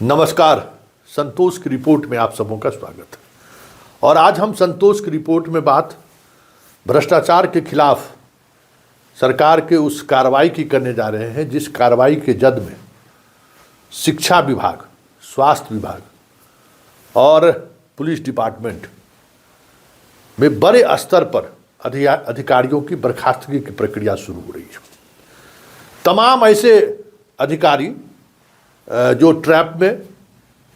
नमस्कार। संतोष की रिपोर्ट में आप सबों का स्वागत है। और आज हम संतोष की रिपोर्ट में बात भ्रष्टाचार के खिलाफ सरकार के उस कार्रवाई की करने जा रहे हैं जिस कार्रवाई के जद में शिक्षा विभाग, स्वास्थ्य विभाग और पुलिस डिपार्टमेंट में बड़े स्तर पर अधिकारियों की बर्खास्तगी की प्रक्रिया शुरू हो रही है। तमाम ऐसे अधिकारी जो ट्रैप में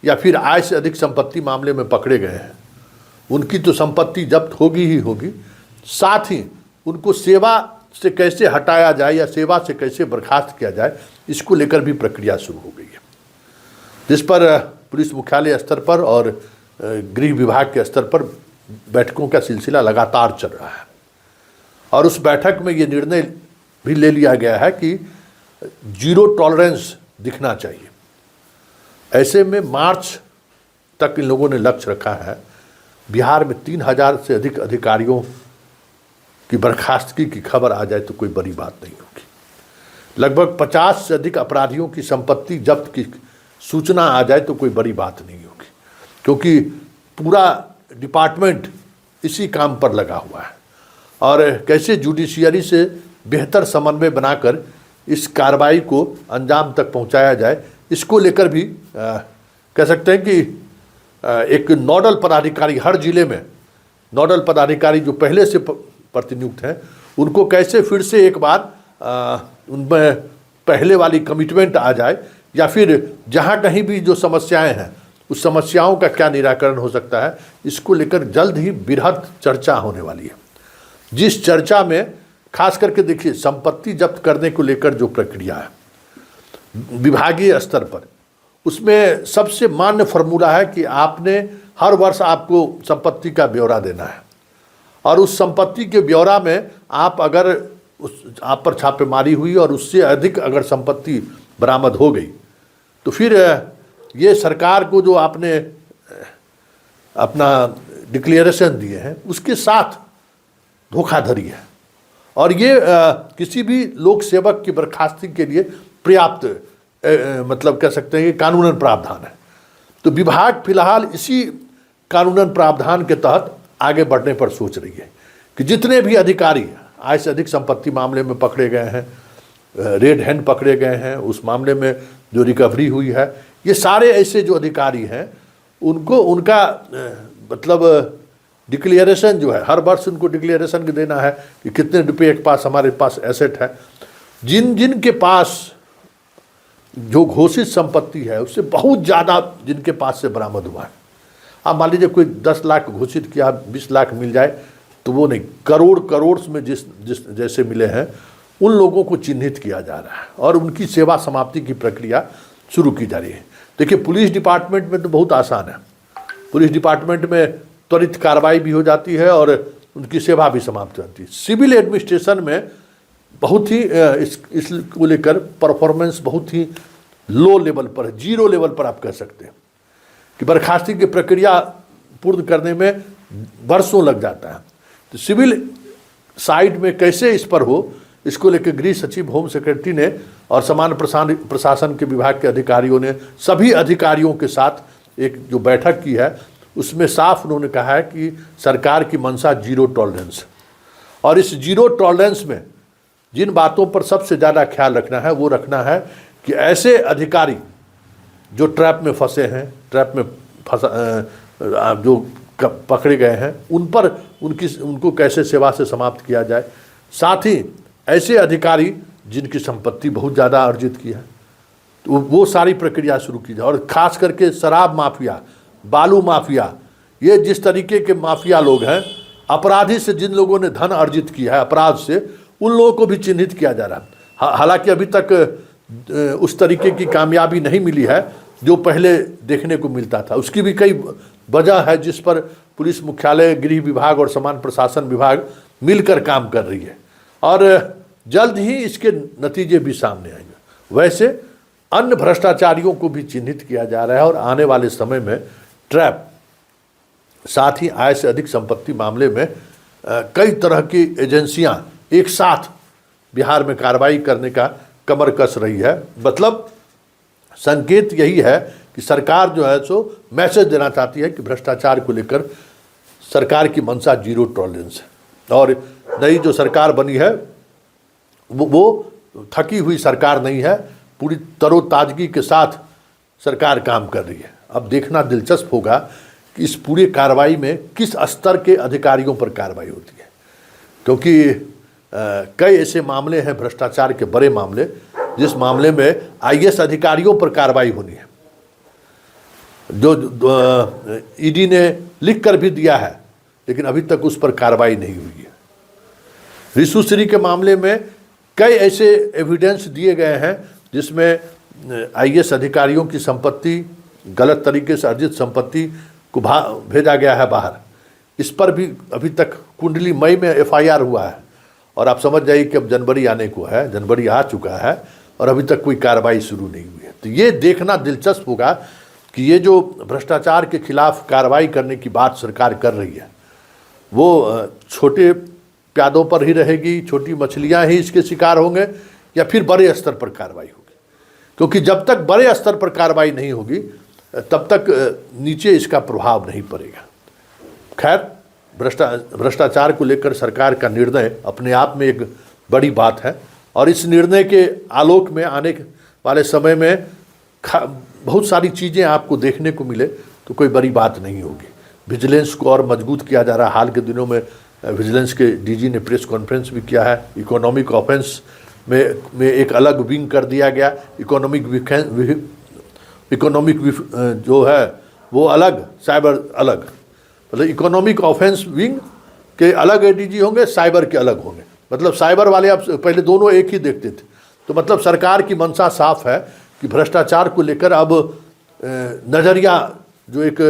या फिर आय से अधिक संपत्ति मामले में पकड़े गए हैं, उनकी तो संपत्ति जब्त होगी ही होगी, साथ ही उनको सेवा से कैसे हटाया जाए या सेवा से कैसे बर्खास्त किया जाए, इसको लेकर भी प्रक्रिया शुरू हो गई है, जिस पर पुलिस मुख्यालय स्तर पर और गृह विभाग के स्तर पर बैठकों का सिलसिला लगातार चल रहा है। और उस बैठक में ये निर्णय भी ले लिया गया है कि जीरो टॉलरेंस दिखना चाहिए। ऐसे में मार्च तक इन लोगों ने लक्ष्य रखा है। बिहार में 3000 से अधिक अधिकारियों की बर्खास्तगी की खबर आ जाए तो कोई बड़ी बात नहीं होगी। लगभग 50 से अधिक अपराधियों की संपत्ति जब्त की सूचना आ जाए तो कोई बड़ी बात नहीं होगी, क्योंकि पूरा डिपार्टमेंट इसी काम पर लगा हुआ है। और कैसे जुडिशियरी से बेहतर समन्वय बनाकर इस कार्रवाई को अंजाम तक पहुंचाया जाए, इसको लेकर भी कह सकते हैं कि एक नोडल पदाधिकारी हर जिले में, नोडल पदाधिकारी जो पहले से प्रतिनियुक्त हैं, उनको कैसे फिर से एक बार उनमें पहले वाली कमिटमेंट आ जाए, या फिर जहां कहीं भी जो समस्याएं हैं उस समस्याओं का क्या निराकरण हो सकता है, इसको लेकर जल्द ही बृहद चर्चा होने वाली है। जिस चर्चा में खास करके देखिए, संपत्ति जब्त करने को लेकर जो प्रक्रिया है विभागीय स्तर पर, उसमें सबसे मान्य फॉर्मूला है कि आपने हर वर्ष आपको संपत्ति का ब्यौरा देना है, और उस संपत्ति के ब्यौरा में आप अगर आप पर छापेमारी हुई और उससे अधिक अगर संपत्ति बरामद हो गई तो फिर ये सरकार को जो आपने अपना डिक्लेरेशन दिए हैं उसके साथ धोखाधड़ी है, और ये किसी भी लोक सेवक की बर्खास्तगी के लिए पर्याप्त मतलब कह सकते हैं कि कानूनन प्रावधान है। तो विभाग फिलहाल इसी कानूनन प्रावधान के तहत आगे बढ़ने पर सोच रही है कि जितने भी अधिकारी आय से अधिक संपत्ति मामले में पकड़े गए हैं, रेड हैंड पकड़े गए हैं, उस मामले में जो रिकवरी हुई है, ये सारे ऐसे जो अधिकारी हैं उनको उनका मतलब डिक्लेरेशन जो है, हर वर्ष उनको डिक्लेरेशन देना है कि कितने रुपये के पास हमारे पास एसेट है। जिन जिन के पास जो घोषित संपत्ति है उससे बहुत ज़्यादा जिनके पास से बरामद हुआ है, आप मान लीजिए कोई 10 लाख घोषित किया, 20 लाख मिल जाए तो वो नहीं, करोड़ में जिस जैसे मिले हैं उन लोगों को चिन्हित किया जा रहा है और उनकी सेवा समाप्ति की प्रक्रिया शुरू की जा रही है। देखिए, पुलिस डिपार्टमेंट में तो बहुत आसान है, पुलिस डिपार्टमेंट में त्वरित कार्रवाई भी हो जाती है और उनकी सेवा भी समाप्त हो जाती है। सिविल एडमिनिस्ट्रेशन में बहुत ही इसको लेकर परफॉर्मेंस बहुत ही लो लेवल पर है, जीरो लेवल पर आप कह सकते हैं कि बर्खास्तगी की प्रक्रिया पूर्ण करने में वर्षों लग जाता है। तो सिविल साइड में कैसे इस पर हो, इसको लेकर गृह सचिव, होम सेक्रेटरी ने और सामान्य प्रशासन के विभाग के अधिकारियों ने सभी अधिकारियों के साथ एक जो बैठक की है, उसमें साफ उन्होंने कहा है कि सरकार की मंशा जीरो टॉलरेंस, और इस जीरो टॉलरेंस में जिन बातों पर सबसे ज़्यादा ख्याल रखना है वो रखना है कि ऐसे अधिकारी जो ट्रैप में फंसे हैं, ट्रैप में फंसा जो पकड़े गए हैं, उन पर उनको कैसे सेवा से समाप्त किया जाए। साथ ही ऐसे अधिकारी जिनकी संपत्ति बहुत ज़्यादा अर्जित की है तो वो सारी प्रक्रिया शुरू की जाए। और ख़ास करके शराब माफिया, बालू माफिया, ये जिस तरीके के माफिया लोग हैं, अपराधी से जिन लोगों ने धन अर्जित किया है अपराध से, उन लोगों को भी चिन्हित किया जा रहा है। हालांकि अभी तक उस तरीके की कामयाबी नहीं मिली है जो पहले देखने को मिलता था। उसकी भी कई वजह है जिस पर पुलिस मुख्यालय, गृह विभाग और सामान्य प्रशासन विभाग मिलकर काम कर रही है, और जल्द ही इसके नतीजे भी सामने आएंगे। वैसे अन्य भ्रष्टाचारियों को भी चिन्हित किया जा रहा है और आने वाले समय में ट्रैप, साथ ही आय से अधिक संपत्ति मामले में कई तरह की एजेंसियां एक साथ बिहार में कार्रवाई करने का कमर कस रही है। मतलब संकेत यही है कि सरकार जो है सो मैसेज देना चाहती है कि भ्रष्टाचार को लेकर सरकार की मंशा जीरो टॉलरेंस है। और नई जो सरकार बनी है वो थकी हुई सरकार नहीं है, पूरी तरोताजगी के साथ सरकार काम कर रही है। अब देखना दिलचस्प होगा कि इस पूरे कार्रवाई में किस स्तर के अधिकारियों पर कार्रवाई होती है, क्योंकि कई ऐसे मामले हैं भ्रष्टाचार के बड़े मामले जिस मामले में आईएएस अधिकारियों पर कार्रवाई होनी है, जो ईडी ने लिख कर भी दिया है, लेकिन अभी तक उस पर कार्रवाई नहीं हुई है। रिशुश्री के मामले में कई ऐसे एविडेंस दिए गए हैं जिसमें आईएएस अधिकारियों की संपत्ति, गलत तरीके से अर्जित संपत्ति को भेजा गया है बाहर। इस पर भी अभी तक कुंडली मई में एफआईआर हुआ है और आप समझ जाइए कि अब जनवरी आने को है, जनवरी आ चुका है और अभी तक कोई कार्रवाई शुरू नहीं हुई है। तो ये देखना दिलचस्प होगा कि ये जो भ्रष्टाचार के खिलाफ कार्रवाई करने की बात सरकार कर रही है वो छोटे प्यादों पर ही रहेगी, छोटी मछलियां ही इसके शिकार होंगे, या फिर बड़े स्तर पर कार्रवाई होगी। क्योंकि जब तक बड़े स्तर पर कार्रवाई नहीं होगी तब तक नीचे इसका प्रभाव नहीं पड़ेगा। खैर, भ्रष्टाचार को लेकर सरकार का निर्णय अपने आप में एक बड़ी बात है और इस निर्णय के आलोक में आने वाले समय में बहुत सारी चीज़ें आपको देखने को मिले तो कोई बड़ी बात नहीं होगी। विजिलेंस को और मजबूत किया जा रहा है। हाल के दिनों में विजिलेंस के डीजी ने प्रेस कॉन्फ्रेंस भी किया है। इकोनॉमिक ऑफेंस में एक अलग विंग कर दिया गया। इकोनॉमिक जो है वो अलग, साइबर अलग, मतलब इकोनॉमिक ऑफेंस विंग के अलग एडीजी होंगे, साइबर के अलग होंगे। मतलब साइबर वाले आप पहले दोनों एक ही देखते थे। तो मतलब सरकार की मंशा साफ है कि भ्रष्टाचार को लेकर अब नज़रिया जो एक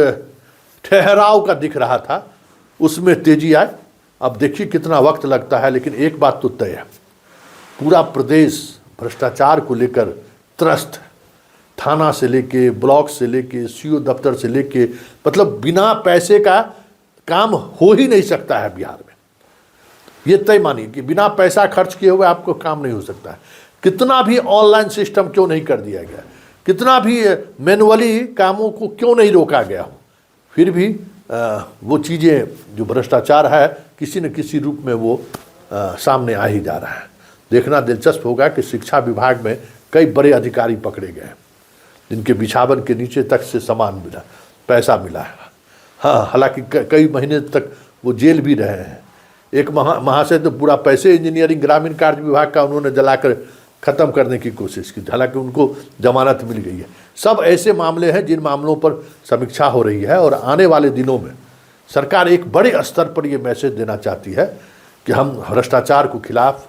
ठहराव का दिख रहा था उसमें तेजी आए। अब देखिए कितना वक्त लगता है, लेकिन एक बात तो तय है, पूरा प्रदेश भ्रष्टाचार को लेकर त्रस्त है। थाना से लेके, ब्लॉक से लेके, सीओ दफ्तर से लेके, मतलब बिना पैसे का काम हो ही नहीं सकता है बिहार में। ये तय मानिए कि बिना पैसा खर्च किए हुए आपको काम नहीं हो सकता है। कितना भी ऑनलाइन सिस्टम क्यों नहीं कर दिया गया, कितना भी मैनुअली कामों को क्यों नहीं रोका गया हो, फिर भी वो चीज़ें जो भ्रष्टाचार है किसी न किसी रूप में वो सामने आ ही जा रहा है। देखना दिलचस्प होगा कि शिक्षा विभाग में कई बड़े अधिकारी पकड़े गए हैं जिनके बिछावन के नीचे तक से सामान मिला, पैसा मिला है। हाँ, हालांकि कई महीने तक वो जेल भी रहे हैं। एक महाशय तो पूरा पैसे इंजीनियरिंग ग्रामीण कार्य विभाग का उन्होंने जलाकर ख़त्म करने की कोशिश की, हालांकि उनको जमानत मिल गई है। सब ऐसे मामले हैं जिन मामलों पर समीक्षा हो रही है और आने वाले दिनों में सरकार एक बड़े स्तर पर ये मैसेज देना चाहती है कि हम भ्रष्टाचार के खिलाफ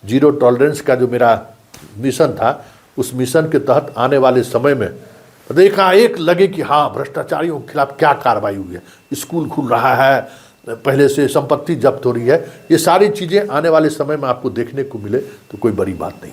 जीरो टॉलरेंस का जो मेरा मिशन था, उस मिशन के तहत आने वाले समय में देखा एक लगे कि हाँ, भ्रष्टाचारियों के खिलाफ क्या कार्रवाई हुई है, स्कूल खुल रहा है, पहले से संपत्ति जब्त हो रही है, ये सारी चीज़ें आने वाले समय में आपको देखने को मिले तो कोई बड़ी बात नहीं।